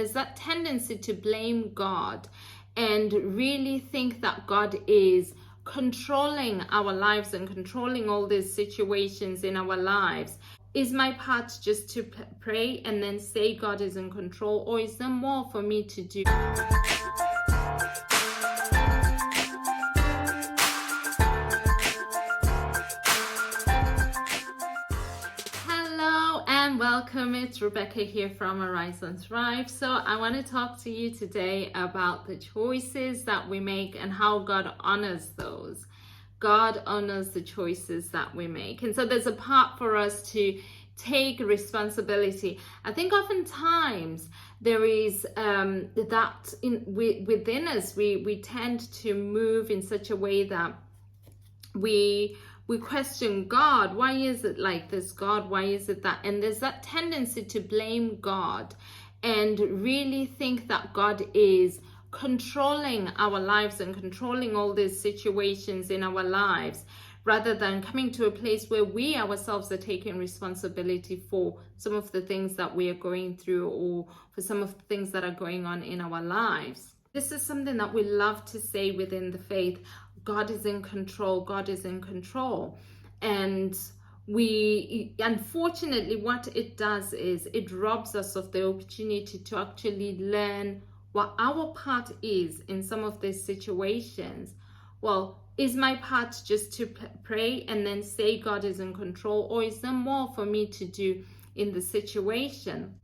there's that tendency to blame God and really think that God is controlling our lives and controlling all these situations in our lives. Is my part just to pray and then say God is in control, or is there more for me to do? Hello and welcome. It's Rebecca here from Arise and Thrive. So I want to talk to you today about the choices that we make and how God honors those. God honors the choices that we make. And so there's a part for us to take responsibility. I think oftentimes there is that within us, we tend to move in such a way that we question God. Why is it like this, God? Why is it that? And there's that tendency to blame God and really think that God is controlling our lives and controlling all these situations in our lives, rather than coming to a place where we ourselves are taking responsibility for some of the things that we are going through, or for some of the things that are going on in our lives. This is something that we love to say within the faith. God is in control. God is in control. And unfortunately, what it does is it robs us of the opportunity to actually learn what our part is in some of these situations. Well, is my part just to pray and then say God is in control, or is there more for me to do in the situation?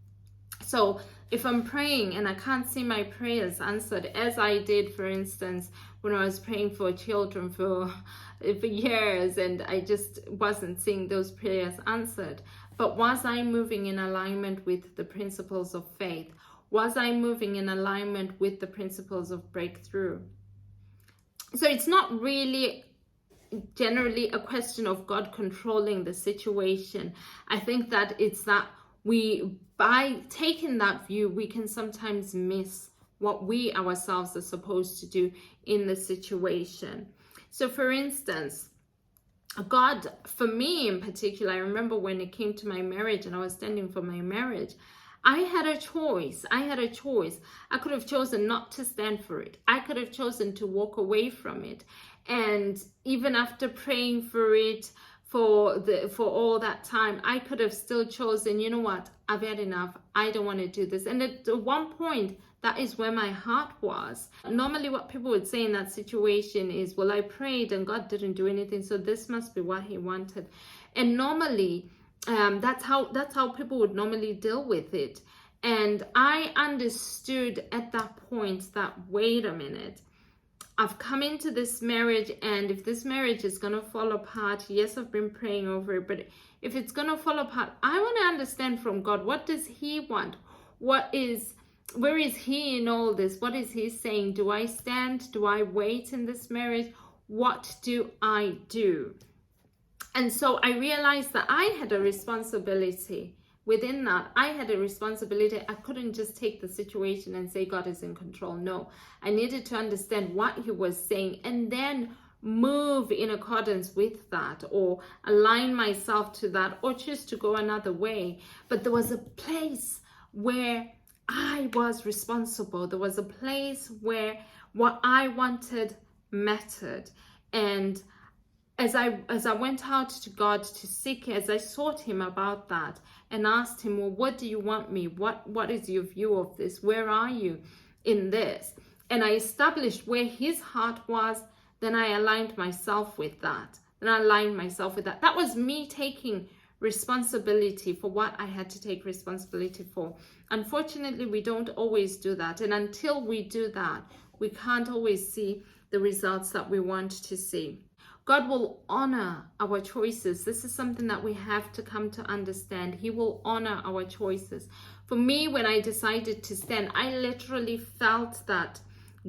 So if I'm praying and I can't see my prayers answered, as I did, for instance, when I was praying for children for years, and I just wasn't seeing those prayers answered. But was I moving in alignment with the principles of faith? Was I moving in alignment with the principles of breakthrough? So it's not really generally a question of God controlling the situation. I think that it's that by taking that view, we can sometimes miss what we ourselves are supposed to do in the situation. So for instance, God, for me in particular, I remember when it came to my marriage and I was standing for my marriage, I had a choice. I could have chosen not to stand for it. I could have chosen to walk away from it. And even after praying for it for all that time, I could have still chosen, you know what, I've had enough. I don't want to do this. And at one point, that is where my heart was. Normally what people would say in that situation is, well, I prayed and God didn't do anything, so this must be what he wanted. And normally, that's how people would normally deal with it. And I understood at that point that, wait a minute, I've come into this marriage, and if this marriage is going to fall apart, yes, I've been praying over it, but if it's going to fall apart, I want to understand from God, what does he want? Where is he in all this? What is he saying? Do I stand? Do I wait in this marriage? What do I do? And so I realized that I had a responsibility within that. I had a responsibility. I couldn't just take the situation and say God is in control. No, I needed to understand what he was saying and then move in accordance with that, or align myself to that, or choose to go another way. But there was a place where I was responsible. There was a place where what I wanted mattered. And as I went out to God to seek, as I sought him about that and asked him, well, what do you want me? What is your view of this? Where are you in this? And I established where his heart was. Then I aligned myself with that. That was me taking responsibility for what I had to take responsibility for. Unfortunately, we don't always do that. And until we do that, we can't always see the results that we want to see. God will honor our choices. This is something that we have to come to understand. He will honor our choices. For me, when I decided to stand, I literally felt that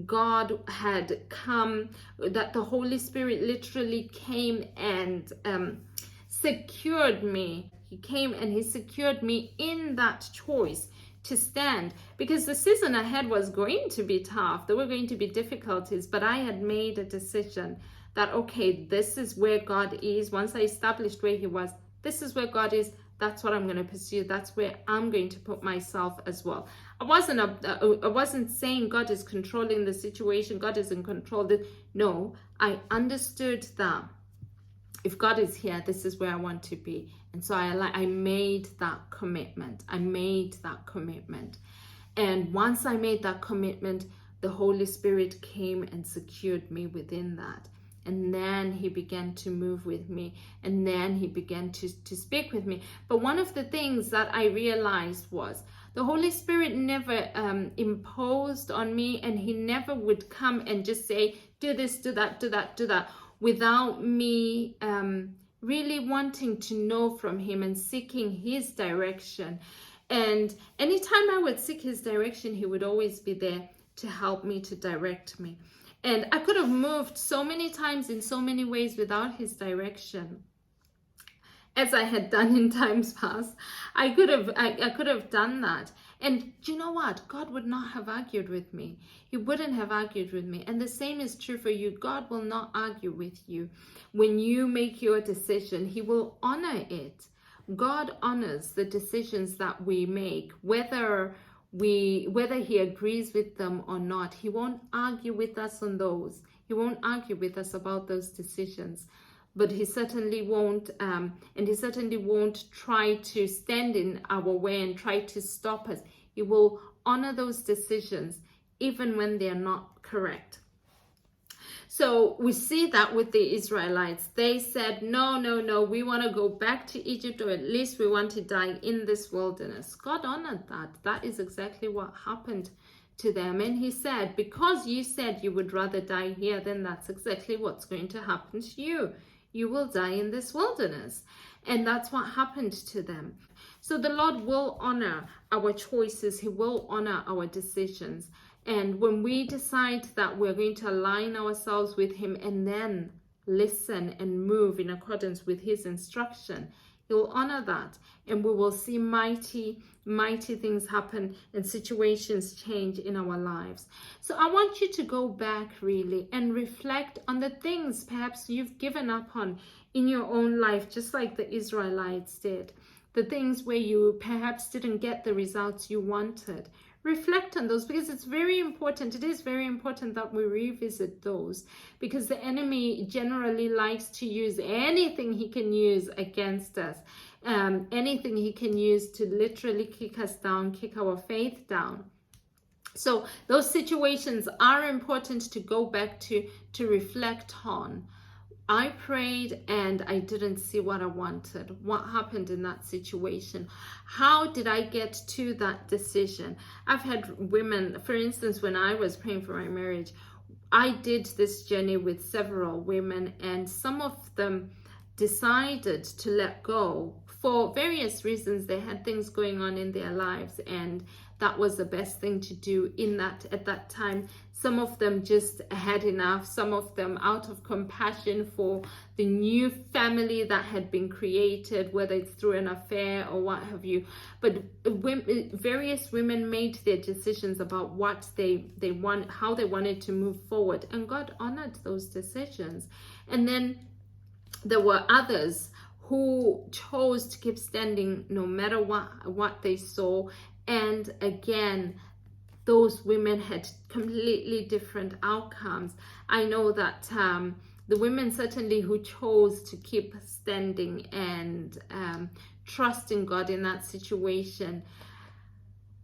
God had come, that the Holy Spirit literally came and secured me. He came and he secured me in that choice to stand, because the season ahead was going to be tough. There were going to be difficulties, but I had made a decision that, okay, this is where God is. Once I established where he was, this is where God is. That's what I'm going to pursue. That's where I'm going to put myself as well. I wasn't saying God is controlling the situation, God is in control. No, I understood that if God is here, this is where I want to be. And so I made that commitment. And once I made that commitment, the Holy Spirit came and secured me within that. And then he began to move with me. And then he began to speak with me. But one of the things that I realized was the Holy Spirit never imposed on me, and he never would come and just say, do this, do that, do that, do that, without me really wanting to know from him and seeking his direction. And anytime I would seek his direction, he would always be there to help me, to direct me. And I could have moved so many times in so many ways without his direction, as I had done in times past. I could have done that. And you know what? God would not have argued with me. He wouldn't have argued with me. And the same is true for you. God will not argue with you. When you make your decision, he will honor it. God honors the decisions that we make, whether he agrees with them or not. He won't argue with us on those. He won't argue with us about those decisions. But he certainly won't, and he certainly won't try to stand in our way and try to stop us. He will honor those decisions even when they are not correct. So we see that with the Israelites. They said, no, we want to go back to Egypt, or at least we want to die in this wilderness. God honored that. That is exactly what happened to them. And he said, because you said you would rather die here, then that's exactly what's going to happen to you. You will die in this wilderness. And that's what happened to them. So the Lord will honor our choices. He will honor our decisions. And when we decide that we're going to align ourselves with him and then listen and move in accordance with his instruction, he will honor that. And we will see mighty things happen and situations change in our lives. So I want you to go back really and reflect on the things perhaps you've given up on in your own life, just like the Israelites did. The things where you perhaps didn't get the results you wanted. Reflect on those, because it's very important. It is very important that we revisit those, because the enemy generally likes to use anything he can use against us, anything he can use to literally kick us down, kick our faith down. So those situations are important to go back to reflect on. I prayed and I didn't see what I wanted. What happened in that situation? How did I get to that decision? I've had women, for instance, when I was praying for my marriage, I did this journey with several women, and some of them decided to let go for various reasons. They had things going on in their lives, and that was the best thing to do at that time. Some of them just had enough. Some of them out of compassion for the new family that had been created, whether it's through an affair or what have you. But various women made their decisions about what they want, how they wanted to move forward, and God honored those decisions. And then there were others who chose to keep standing no matter what they saw. And again, those women had completely different outcomes. I know that the women certainly who chose to keep standing and trusting God in that situation,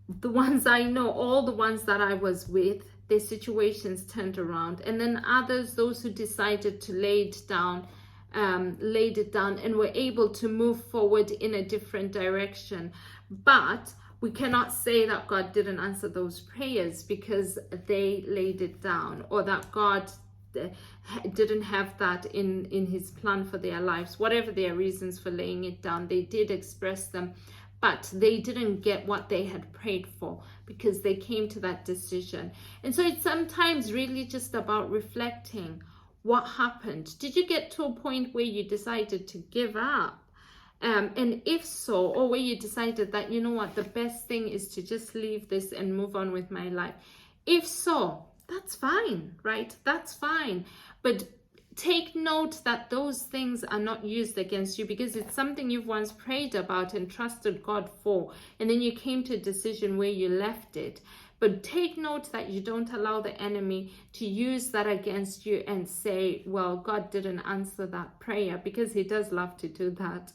the ones I know, all the ones that I was with, their situations turned around. And then others, those who decided to lay it down and were able to move forward in a different direction. But we cannot say that God didn't answer those prayers because they laid it down, or that God didn't have that in his plan for their lives. Whatever their reasons for laying it down, they did express them, but they didn't get what they had prayed for because they came to that decision. And so it's sometimes really just about reflecting what happened. Did you get to a point where you decided to give up? And if so, or where you decided that, you know what, the best thing is to just leave this and move on with my life. If so, that's fine, right? That's fine. But take note that those things are not used against you, because it's something you've once prayed about and trusted God for, and then you came to a decision where you left it. But take note that you don't allow the enemy to use that against you and say, well, God didn't answer that prayer, because he does love to do that.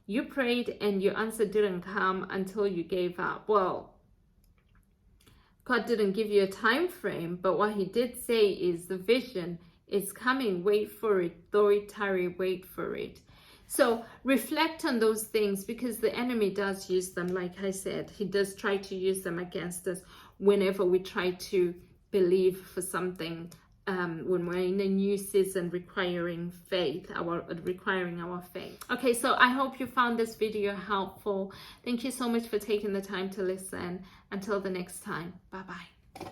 You prayed and your answer didn't come until you gave up. Well, God didn't give you a time frame, but what he did say is the vision is coming, wait for it, though it tarry, wait for it. So reflect on those things, because the enemy does use them. Like I said, he does try to use them against us whenever we try to believe for something, when we're in a new season requiring our faith. Okay, so I hope you found this video helpful. Thank you so much for taking the time to listen. Until the next time, bye bye.